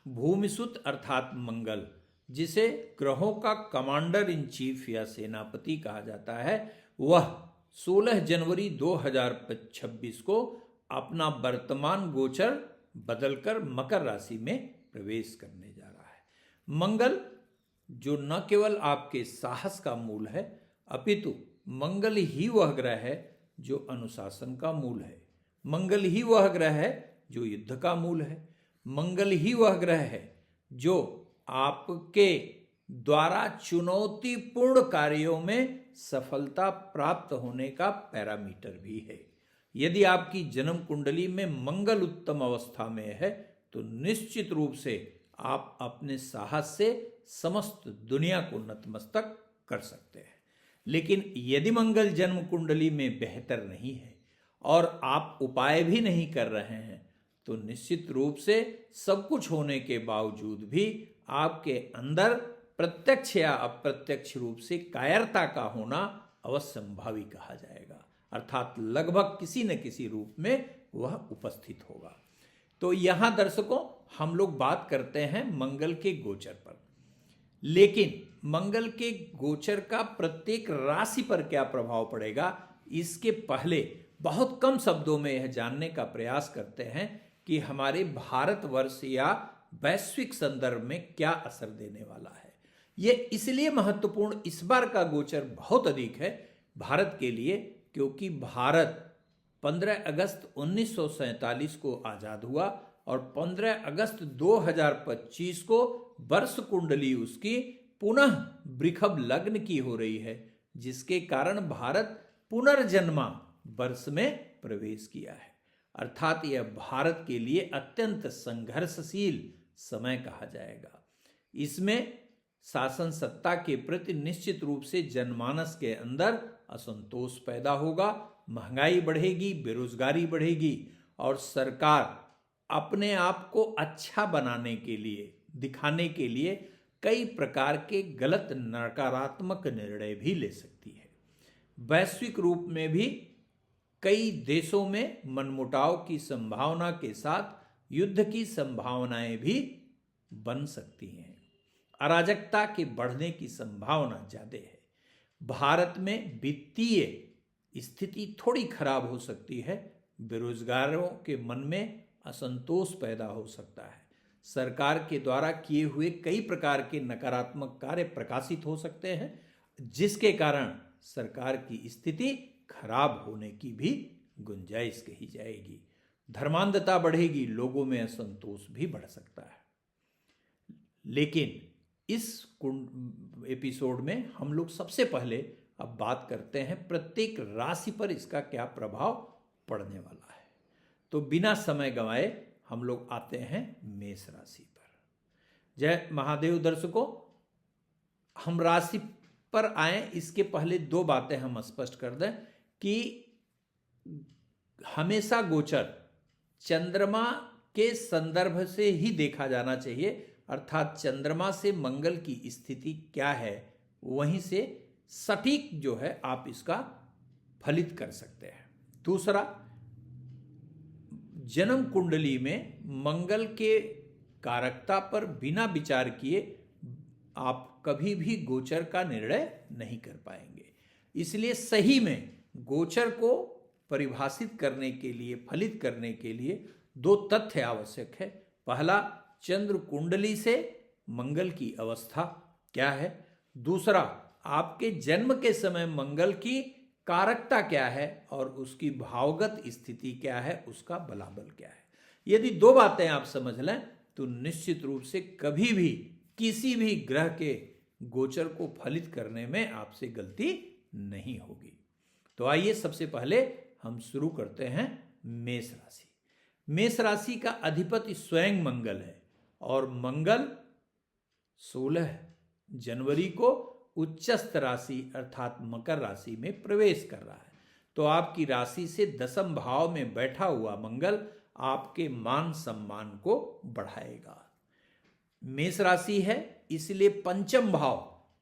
भूमिसुत अर्थात मंगल, जिसे ग्रहों का कमांडर इन चीफ या सेनापति कहा जाता है, वह 16 जनवरी 2026 को अपना वर्तमान गोचर बदलकर मकर राशि में प्रवेश करने जा रहा है। मंगल जो न केवल आपके साहस का मूल है, अपितु मंगल ही वह ग्रह है जो अनुशासन का मूल है। मंगल ही वह ग्रह है जो युद्ध का मूल है। मंगल ही वह ग्रह है जो आपके द्वारा चुनौतीपूर्ण कार्यों में सफलता प्राप्त होने का पैरामीटर भी है। यदि आपकी जन्म कुंडली में मंगल उत्तम अवस्था में है तो निश्चित रूप से आप अपने साहस से समस्त दुनिया को नतमस्तक कर सकते हैं। लेकिन यदि मंगल जन्म कुंडली में बेहतर नहीं है और आप उपाय भी नहीं कर रहे हैं तो निश्चित रूप से सब कुछ होने के बावजूद भी आपके अंदर प्रत्यक्ष या अप्रत्यक्ष रूप से कायरता का होना अवश्यंभावी कहा जाएगा, अर्थात लगभग किसी न किसी रूप में वह उपस्थित होगा। तो यहां दर्शकों हम लोग बात करते हैं मंगल के गोचर पर, लेकिन मंगल के गोचर का प्रत्येक राशि पर क्या प्रभाव पड़ेगा इसके पहले बहुत कम शब्दों में यह जानने का प्रयास करते हैं कि हमारे भारतवर्ष या वैश्विक संदर्भ में क्या असर देने वाला है। यह इसलिए महत्वपूर्ण इस बार का गोचर बहुत अधिक है भारत के लिए, क्योंकि भारत 15 अगस्त 1947 को आज़ाद हुआ और 15 अगस्त 2025 को वर्ष कुंडली उसकी पुनः वृषभ लग्न की हो रही है, जिसके कारण भारत पुनर्जन्मा वर्ष में प्रवेश किया है। अर्थात यह भारत के लिए अत्यंत संघर्षशील समय कहा जाएगा। इसमें शासन सत्ता के प्रति निश्चित रूप से जनमानस के अंदर असंतोष पैदा होगा, महंगाई बढ़ेगी, बेरोजगारी बढ़ेगी और सरकार अपने आप को अच्छा बनाने के लिए, दिखाने के लिए कई प्रकार के गलत नकारात्मक निर्णय भी ले सकती है। वैश्विक रूप में भी कई देशों में मनमुटाव की संभावना के साथ युद्ध की संभावनाएं भी बन सकती हैं। अराजकता के बढ़ने की संभावना ज्यादा है। भारत में वित्तीय स्थिति थोड़ी खराब हो सकती है। बेरोजगारों के मन में असंतोष पैदा हो सकता है। सरकार के द्वारा किए हुए कई प्रकार के नकारात्मक कार्य प्रकाशित हो सकते हैं, जिसके कारण सरकार की स्थिति खराब होने की भी गुंजाइश कही जाएगी। धर्मांधता बढ़ेगी, लोगों में असंतोष भी बढ़ सकता है। लेकिन इस एपिसोड में हम लोग सबसे पहले अब बात करते हैं प्रत्येक राशि पर इसका क्या प्रभाव पड़ने वाला है। तो बिना समय गंवाए हम लोग आते हैं मेष राशि पर। जय महादेव दर्शकों, हम राशि पर आए इसके पहले दो बातें हम स्पष्ट कर दें कि हमेशा गोचर चंद्रमा के संदर्भ से ही देखा जाना चाहिए, अर्थात चंद्रमा से मंगल की स्थिति क्या है वहीं से सटीक जो है आप इसका फलित कर सकते हैं। दूसरा, जन्म कुंडली में मंगल के कारकता पर बिना विचार किए आप कभी भी गोचर का निर्णय नहीं कर पाएंगे। इसलिए सही में गोचर को परिभाषित करने के लिए, फलित करने के लिए दो तथ्य आवश्यक है। पहला, चंद्र कुंडली से मंगल की अवस्था क्या है। दूसरा, आपके जन्म के समय मंगल की कारकता क्या है और उसकी भावगत स्थिति क्या है, उसका बलाबल क्या है। यदि दो बातें आप समझ लें तो निश्चित रूप से कभी भी किसी भी ग्रह के गोचर को फलित करने में आपसे गलती नहीं होगी। तो आइए सबसे पहले हम शुरू करते हैं मेष राशि। मेष राशि का अधिपति स्वयं मंगल है और मंगल 16 जनवरी को उच्चस्थ राशि अर्थात मकर राशि में प्रवेश कर रहा है। तो आपकी राशि से दशम भाव में बैठा हुआ मंगल आपके मान सम्मान को बढ़ाएगा। मेष राशि है इसलिए पंचम भाव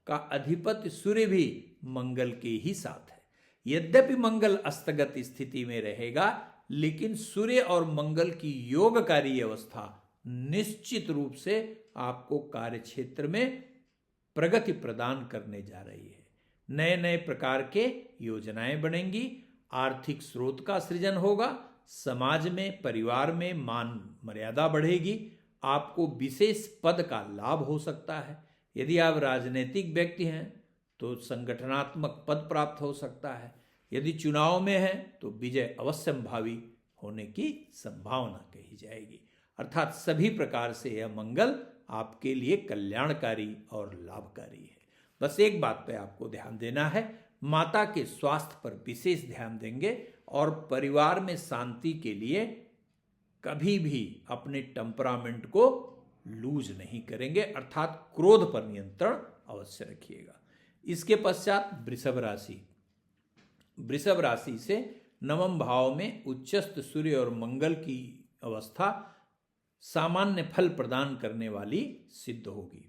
का अधिपति सूर्य भी मंगल के ही साथ है। यद्यपि मंगल अस्तगत स्थिति में रहेगा, लेकिन सूर्य और मंगल की योगकारी अवस्था निश्चित रूप से आपको कार्य क्षेत्र में प्रगति प्रदान करने जा रही है। नए नए प्रकार के योजनाएं बनेंगी, आर्थिक स्रोत का सृजन होगा, समाज में परिवार में मान मर्यादा बढ़ेगी, आपको विशेष पद का लाभ हो सकता है। यदि आप राजनीतिक व्यक्ति हैं तो संगठनात्मक पद प्राप्त हो सकता है। यदि चुनाव में है तो विजय अवश्यंभावी होने की संभावना कही जाएगी। अर्थात सभी प्रकार से यह मंगल आपके लिए कल्याणकारी और लाभकारी है। बस एक बात पे आपको ध्यान देना है, माता के स्वास्थ्य पर विशेष ध्यान देंगे और परिवार में शांति के लिए कभी भी अपने टेम्परामेंट को लूज नहीं करेंगे, अर्थात क्रोध पर नियंत्रण अवश्य रखिएगा। इसके पश्चात वृषभ राशि। वृषभ राशि से नवम भाव में उच्चस्थ सूर्य और मंगल की अवस्था सामान्य फल प्रदान करने वाली सिद्ध होगी।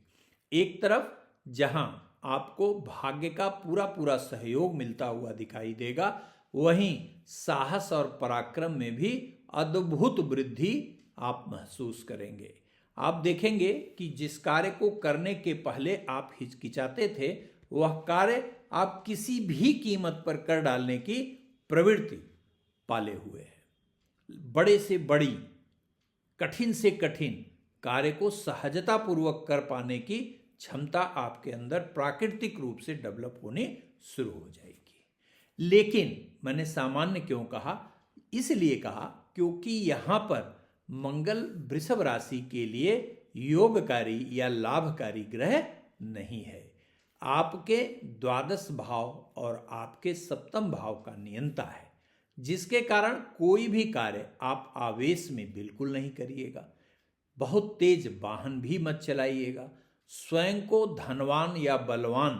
एक तरफ जहां आपको भाग्य का पूरा पूरा सहयोग मिलता हुआ दिखाई देगा, वहीं साहस और पराक्रम में भी अद्भुत वृद्धि आप महसूस करेंगे। आप देखेंगे कि जिस कार्य को करने के पहले आप हिचकिचाते थे, वह कार्य आप किसी भी कीमत पर कर डालने की प्रवृत्ति पाले हुए हैं। बड़े से बड़ी, कठिन से कठिन कार्य को सहजतापूर्वक कर पाने की क्षमता आपके अंदर प्राकृतिक रूप से डेवलप होनी शुरू हो जाएगी। लेकिन मैंने सामान्य क्यों कहा? इसलिए कहा क्योंकि यहां पर मंगल वृषभ राशि के लिए योगकारी या लाभकारी ग्रह नहीं है। आपके द्वादश भाव और आपके सप्तम भाव का नियंता है, जिसके कारण कोई भी कार्य आप आवेश में बिल्कुल नहीं करिएगा। बहुत तेज वाहन भी मत चलाइएगा। स्वयं को धनवान या बलवान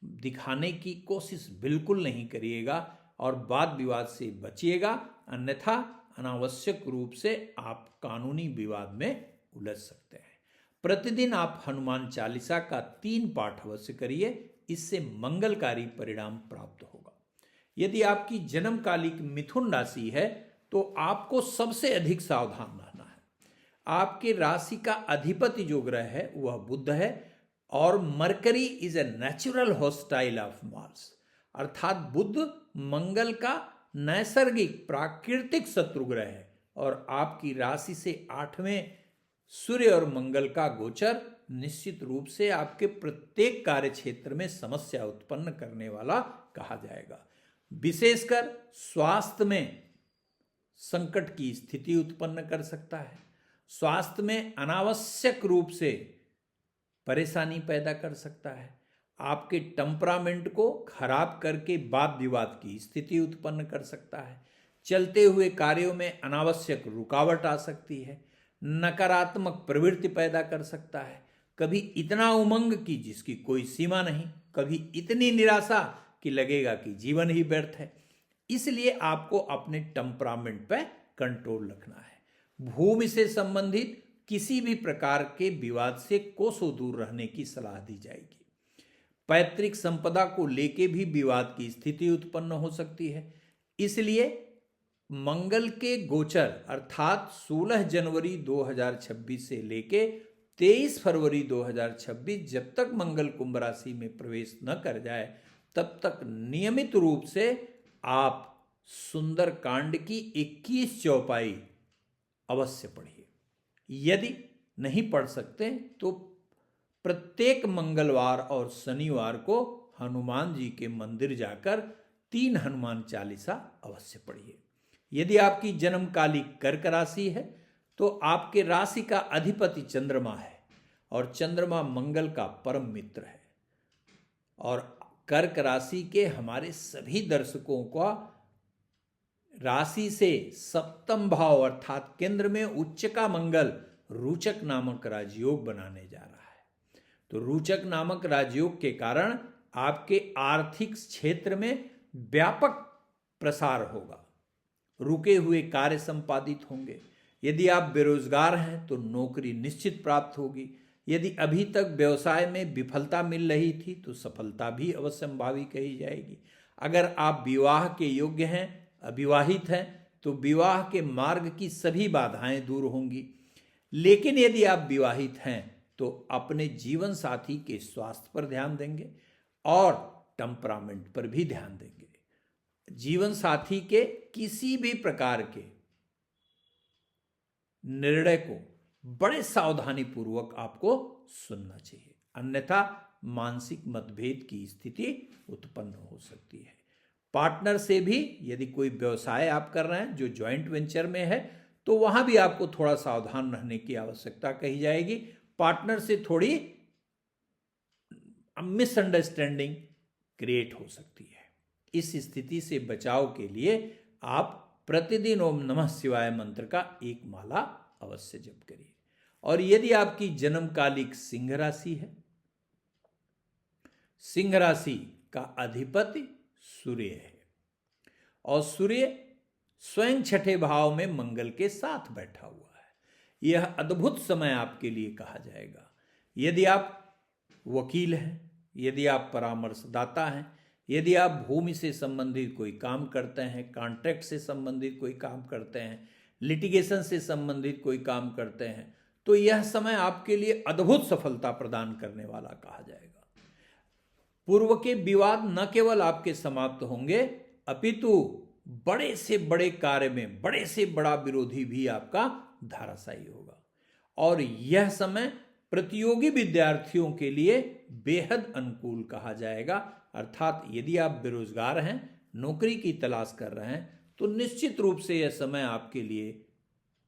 दिखाने की कोशिश बिल्कुल नहीं करिएगा और वाद विवाद से बचिएगा, अन्यथा अनावश्यक रूप से आप कानूनी विवाद में उलझ सकते हैं। प्रतिदिन आप हनुमान चालीसा का 3 पाठ अवश्य करिए, इससे मंगलकारी परिणाम प्राप्त होगा। यदि आपकी जन्मकालिक मिथुन राशि है तो आपको सबसे अधिक सावधान रहना है। आपके राशि का अधिपति जो ग्रह है वह बुध है और mercury is a natural hostile of Mars, अर्थात बुध मंगल का नैसर्गिक प्राकृतिक शत्रु ग्रह है और आपकी राशि से 8वें सूर्य और मंगल का गोचर निश्चित रूप से आपके प्रत्येक कार्य क्षेत्र में समस्या उत्पन्न करने वाला कहा जाएगा। विशेषकर स्वास्थ्य में संकट की स्थिति उत्पन्न कर सकता है। स्वास्थ्य में अनावश्यक रूप से परेशानी पैदा कर सकता है। आपके टेम्परामेंट को खराब करके वाद विवाद की स्थिति उत्पन्न कर सकता है। चलते हुए कार्यों में अनावश्यक रुकावट आ सकती है। नकारात्मक प्रवृत्ति पैदा कर सकता है। कभी इतना उमंग कि जिसकी कोई सीमा नहीं, कभी इतनी निराशा कि लगेगा कि जीवन ही व्यर्थ है। इसलिए आपको अपने टेम्परामेंट पर कंट्रोल रखना है। भूमि से संबंधित किसी भी प्रकार के विवाद से कोसों दूर रहने की सलाह दी जाएगी। पैतृक संपदा को लेके भी विवाद की स्थिति उत्पन्न हो सकती है। इसलिए मंगल के गोचर अर्थात 16 जनवरी 2026 से लेके 23 फरवरी 2026 जब तक मंगल कुंभ राशि में प्रवेश न कर जाए, तब तक नियमित रूप से आप सुंदर कांड की 21 चौपाई अवश्य पढ़िए। यदि नहीं पढ़ सकते तो प्रत्येक मंगलवार और शनिवार को हनुमान जी के मंदिर जाकर 3 हनुमान चालीसा अवश्य पढ़िए। यदि आपकी जन्मकालिक कर्क राशि है तो आपके राशि का अधिपति चंद्रमा है और चंद्रमा मंगल का परम मित्र है। और कर्क राशि के हमारे सभी दर्शकों का राशि से सप्तम भाव अर्थात केंद्र में उच्च का मंगल रोचक नामक राजयोग बनाने जा रहा है। तो रोचक नामक राजयोग के कारण आपके आर्थिक क्षेत्र में व्यापक प्रसार होगा। रुके हुए कार्य संपादित होंगे। यदि आप बेरोजगार हैं तो नौकरी निश्चित प्राप्त होगी। यदि अभी तक व्यवसाय में विफलता मिल रही थी तो सफलता भी अवश्यंभावी कही जाएगी। अगर आप विवाह के योग्य हैं, अविवाहित हैं, तो विवाह के मार्ग की सभी बाधाएं दूर होंगी। लेकिन यदि आप विवाहित हैं तो अपने जीवन साथी के स्वास्थ्य पर ध्यान देंगे और टेम्परामेंट पर भी ध्यान देंगे। जीवन साथी के किसी भी प्रकार के निर्णय को बड़े सावधानी पूर्वक आपको सुनना चाहिए, अन्यथा मानसिक मतभेद की स्थिति उत्पन्न हो सकती है। पार्टनर से भी यदि कोई व्यवसाय आप कर रहे हैं जो जॉइंट वेंचर में है तो वहां भी आपको थोड़ा सावधान रहने की आवश्यकता कही जाएगी। पार्टनर से थोड़ी मिसअंडरस्टैंडिंग क्रिएट हो सकती है। इस स्थिति से बचाव के लिए आप प्रतिदिन ओम नमः शिवाय मंत्र का एक माला अवश्य जप करिए। और यदि आपकी जन्मकालिक सिंह राशि है, सिंह राशि का अधिपति सूर्य है और सूर्य स्वयं छठे भाव में मंगल के साथ बैठा हुआ है, यह अद्भुत समय आपके लिए कहा जाएगा। यदि आप वकील हैं, यदि आप परामर्शदाता हैं, यदि आप भूमि से संबंधित कोई काम करते हैं, कॉन्ट्रैक्ट से संबंधित कोई काम करते हैं, लिटिगेशन से संबंधित कोई काम करते हैं, तो यह समय आपके लिए अद्भुत सफलता प्रदान करने वाला कहा जाएगा। पूर्व के विवाद न केवल आपके समाप्त होंगे अपितु बड़े से बड़े कार्य में बड़े से बड़ा विरोधी भी आपका धराशायी होगा। और यह समय प्रतियोगी विद्यार्थियों के लिए बेहद अनुकूल कहा जाएगा। अर्थात यदि आप बेरोजगार हैं, नौकरी की तलाश कर रहे हैं, तो निश्चित रूप से यह समय आपके लिए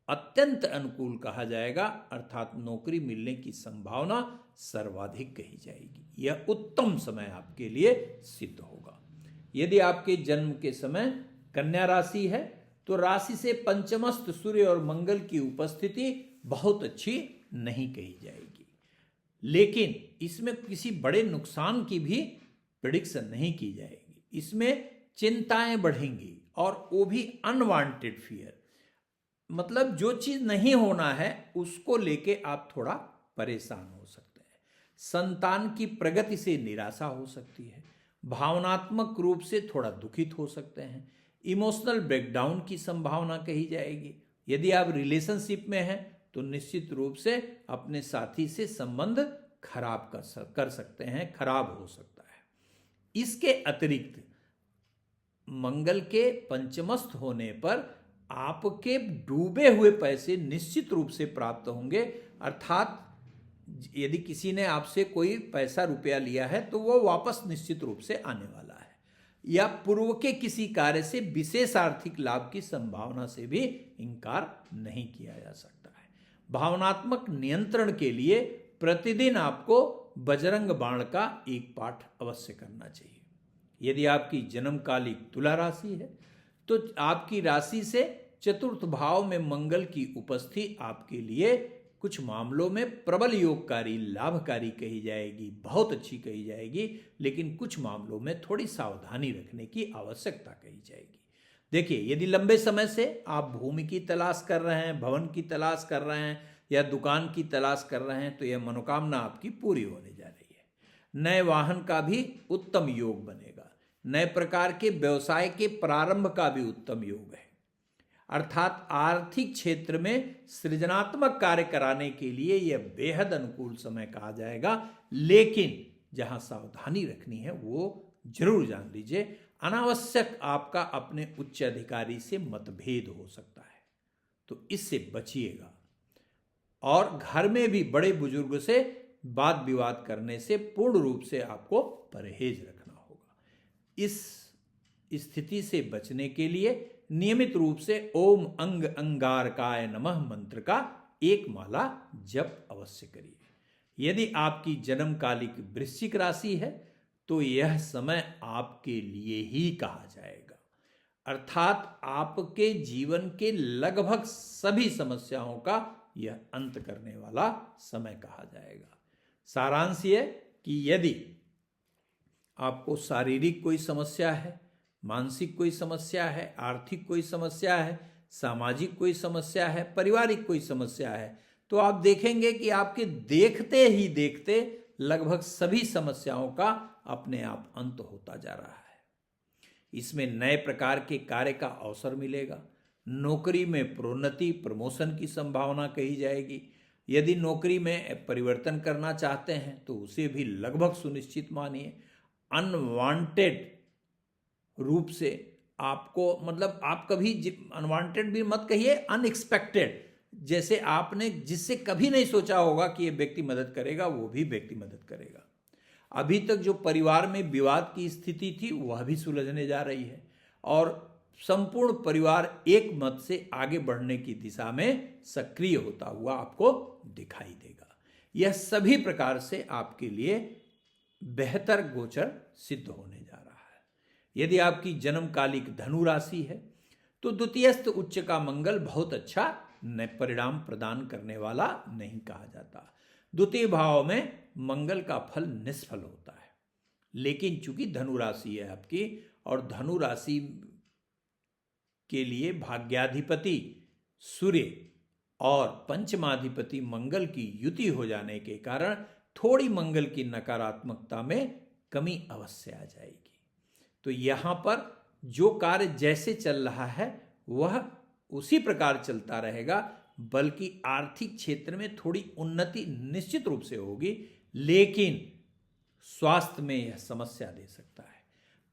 अत्यंत अनुकूल कहा जाएगा। अर्थात नौकरी मिलने की संभावना सर्वाधिक कही जाएगी। यह उत्तम समय आपके लिए सिद्ध होगा। यदि आपके जन्म के समय कन्या राशि है तो राशि से पंचमस्थ सूर्य और मंगल की उपस्थिति बहुत अच्छी नहीं कही जाएगी, लेकिन इसमें किसी बड़े नुकसान की भी प्रेडिक्शन नहीं की जाएगी। इसमें चिंताएं बढ़ेंगी और वो भी अनवांटेड फियर, मतलब जो चीज नहीं होना है उसको लेके आप थोड़ा परेशान हो सकते हैं। संतान की प्रगति से निराशा हो सकती है, भावनात्मक रूप से थोड़ा दुखित हो सकते हैं, इमोशनल ब्रेकडाउन की संभावना कही जाएगी। यदि आप रिलेशनशिप में हैं तो निश्चित रूप से अपने साथी से संबंध खराब कर सकते हैं, खराब हो सकता है। इसके अतिरिक्त मंगल के पंचमस्थ होने पर आपके डूबे हुए पैसे निश्चित रूप से प्राप्त होंगे। अर्थात यदि किसी ने आपसे कोई पैसा रुपया लिया है तो वो वापस निश्चित रूप से आने वाला है, या पूर्व के किसी कार्य से विशेष आर्थिक लाभ की संभावना से भी इनकार नहीं किया जा सकता है। भावनात्मक नियंत्रण के लिए प्रतिदिन आपको बजरंग बाण का एक पाठ अवश्य करना चाहिए। यदि आपकी जन्मकालिक तुला राशि है तो आपकी राशि से चतुर्थ भाव में मंगल की उपस्थिति आपके लिए कुछ मामलों में प्रबल योगकारी लाभकारी कही जाएगी, बहुत अच्छी कही जाएगी, लेकिन कुछ मामलों में थोड़ी सावधानी रखने की आवश्यकता कही जाएगी। देखिए, यदि लंबे समय से आप भूमि की तलाश कर रहे हैं, भवन की तलाश कर रहे हैं या दुकान की तलाश कर रहे हैं तो यह मनोकामना आपकी पूरी होने जा रही है। नए वाहन का भी उत्तम योग बनेगा, नए प्रकार के व्यवसाय के प्रारंभ का भी उत्तम योग है। अर्थात आर्थिक क्षेत्र में सृजनात्मक कार्य कराने के लिए यह बेहद अनुकूल समय कहा जाएगा, लेकिन जहां सावधानी रखनी है वो जरूर जान लीजिए। अनावश्यक आपका अपने उच्च अधिकारी से मतभेद हो सकता है, तो इससे बचिएगा। और घर में भी बड़े बुजुर्ग से वाद विवाद करने से पूर्ण रूप से आपको परहेज रखना होगा। इस स्थिति से बचने के लिए नियमित रूप से ओम अंग अंगारकाय नमः मंत्र का एक माला जप अवश्य करिए। यदि आपकी जन्मकालिक वृश्चिक राशि है तो यह समय आपके लिए ही कहा जाएगा। अर्थात आपके जीवन के लगभग सभी समस्याओं का यह अंत करने वाला समय कहा जाएगा। सारांश यह कि यदि आपको शारीरिक कोई समस्या है, मानसिक कोई समस्या है, आर्थिक कोई समस्या है, सामाजिक कोई समस्या है, पारिवारिक कोई समस्या है, तो आप देखेंगे कि आपके देखते ही देखते लगभग सभी समस्याओं का अपने आप अंत होता जा रहा है। इसमें नए प्रकार के कार्य का अवसर मिलेगा, नौकरी में प्रोन्नति प्रमोशन की संभावना कही जाएगी, यदि नौकरी में परिवर्तन करना चाहते हैं तो उसे भी लगभग सुनिश्चित मानिए। अनवांटेड रूप से आपको, मतलब आप कभी अनवांटेड भी मत कहिए, अनएक्सपेक्टेड, जैसे आपने जिससे कभी नहीं सोचा होगा कि ये व्यक्ति मदद करेगा, वो भी व्यक्ति मदद करेगा। अभी तक जो परिवार में विवाद की स्थिति थी वह भी सुलझने जा रही है और संपूर्ण परिवार एक मत से आगे बढ़ने की दिशा में सक्रिय होता हुआ आपको दिखाई देगा। यह सभी प्रकार से आपके लिए बेहतर गोचर सिद्ध होने जा रहा है। यदि आपकी जन्मकालिक धनु राशि है तो द्वितीयस्थ उच्च का मंगल बहुत अच्छा परिणाम प्रदान करने वाला नहीं कहा जाता। द्वितीय भाव में मंगल का फल निष्फल होता है, लेकिन चूंकि धनु राशि है आपकी और धनु राशि के लिए भाग्याधिपति सूर्य और पंचमाधिपति मंगल की युति हो जाने के कारण थोड़ी मंगल की नकारात्मकता में कमी अवश्य आ जाएगी। तो यहाँ पर जो कार्य जैसे चल रहा है वह उसी प्रकार चलता रहेगा, बल्कि आर्थिक क्षेत्र में थोड़ी उन्नति निश्चित रूप से होगी, लेकिन स्वास्थ्य में यह समस्या दे सकता है।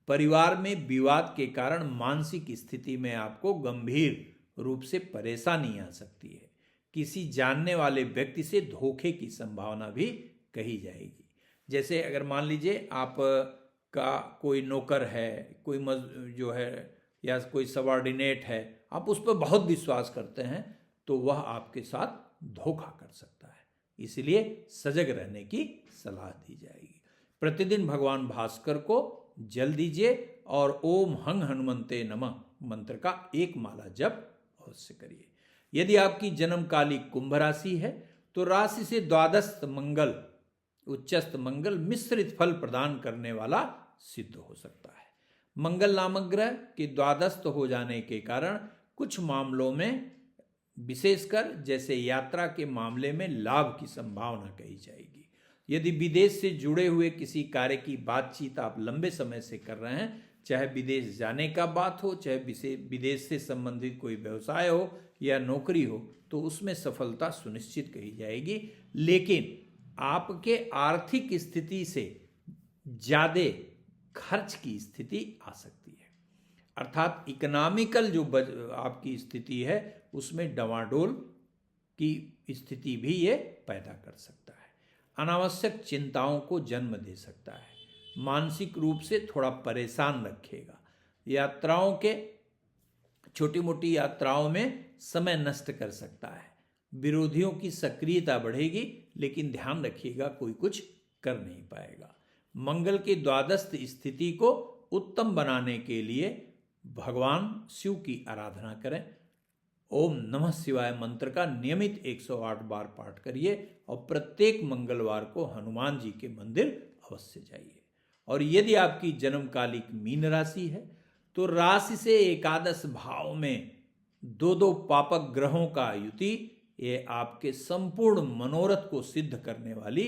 परिवार में विवाद के कारण मानसिक स्थिति में आपको गंभीर रूप से परेशानी आ सकती है। किसी जानने वाले व्यक्ति से धोखे की संभावना भी कही जाएगी। जैसे अगर मान लीजिए आप का कोई नौकर है, कोई जो है या कोई सबॉर्डिनेट है, आप उस पर बहुत विश्वास करते हैं तो वह आपके साथ धोखा कर सकता है। इसलिए सजग रहने की सलाह दी जाएगी। प्रतिदिन भगवान भास्कर को जल दीजिए और ओम हंग हनुमंते नमः मंत्र का एक माला जप अवश्य करिए। यदि आपकी जन्मकालिक कुंभ राशि है तो राशि से द्वादस्थ मंगल, उच्चस्थ मंगल मिश्रित फल प्रदान करने वाला सिद्ध हो सकता है। मंगल नामक ग्रह के द्वादस्थ हो जाने के कारण कुछ मामलों में, विशेषकर जैसे यात्रा के मामले में, लाभ की संभावना कही जाएगी। यदि विदेश से जुड़े हुए किसी कार्य की बातचीत आप लंबे समय से कर रहे हैं, चाहे विदेश जाने का बात हो, चाहे विदेश से संबंधित कोई व्यवसाय हो या नौकरी हो, तो उसमें सफलता सुनिश्चित कही जाएगी। लेकिन आपके आर्थिक स्थिति से ज़्यादा खर्च की स्थिति आ सकती है, अर्थात इकोनॉमिकल जो आपकी स्थिति है उसमें डवाडोल की स्थिति भी ये पैदा कर सकता है। अनावश्यक चिंताओं को जन्म दे सकता है, मानसिक रूप से थोड़ा परेशान रखेगा। यात्राओं के, छोटी मोटी यात्राओं में समय नष्ट कर सकता है। विरोधियों की सक्रियता बढ़ेगी, लेकिन ध्यान रखिएगा कोई कुछ कर नहीं पाएगा। मंगल की द्वादस्थ स्थिति को उत्तम बनाने के लिए भगवान शिव की आराधना करें। ओम नमः शिवाय मंत्र का नियमित 108 बार पाठ करिए और प्रत्येक मंगलवार को हनुमान जी के मंदिर अवश्य जाइए। और यदि आपकी जन्मकालिक मीन राशि है तो राशि से एकादश भाव में दो पापक ग्रहों का युति ये आपके संपूर्ण मनोरथ को सिद्ध करने वाली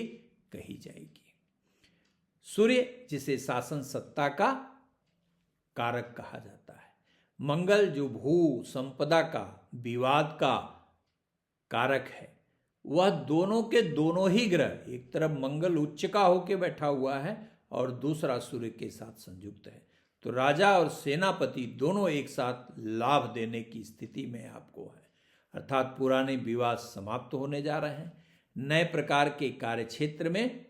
कही जाएगी। सूर्य, जिसे शासन सत्ता का कारक कहा जाता है, मंगल जो भू संपदा का, विवाद का कारक है, वह दोनों के दोनों ही ग्रह, एक तरफ मंगल उच्च का होके बैठा हुआ है और दूसरा सूर्य के साथ संयुक्त है, तो राजा और सेनापति दोनों एक साथ लाभ देने की स्थिति में आपको है। अर्थात पुराने विवाद समाप्त होने जा रहे हैं, नए प्रकार के कार्य क्षेत्र में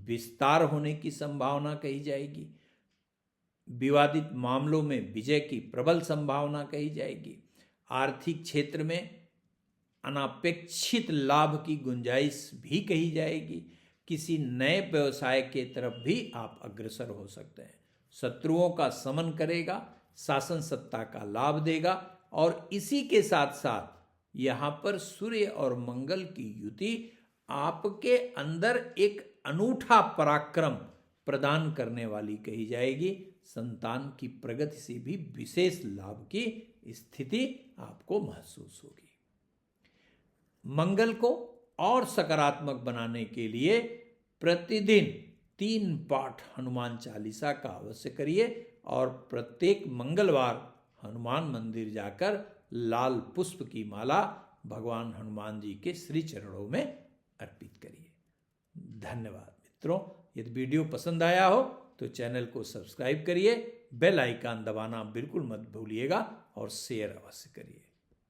विस्तार होने की संभावना कही जाएगी, विवादित मामलों में विजय की प्रबल संभावना कही जाएगी, आर्थिक क्षेत्र में अनापेक्षित लाभ की गुंजाइश भी कही जाएगी, किसी नए व्यवसाय के तरफ भी आप अग्रसर हो सकते हैं। शत्रुओं का समन करेगा, शासन सत्ता का लाभ देगा और इसी के साथ साथ यहाँ पर सूर्य और मंगल की युति आपके अंदर एक अनूठा पराक्रम प्रदान करने वाली कही जाएगी। संतान की प्रगति से भी विशेष लाभ की स्थिति आपको महसूस होगी। मंगल को और सकारात्मक बनाने के लिए प्रतिदिन 3 पाठ हनुमान चालीसा का अवश्य करिए और प्रत्येक मंगलवार हनुमान मंदिर जाकर लाल पुष्प की माला भगवान हनुमान जी के श्री चरणों में अर्पित करिए। धन्यवाद मित्रों। यदि वीडियो पसंद आया हो तो चैनल को सब्सक्राइब करिए, बेल आइकन दबाना बिल्कुल मत भूलिएगा और शेयर अवश्य करिए।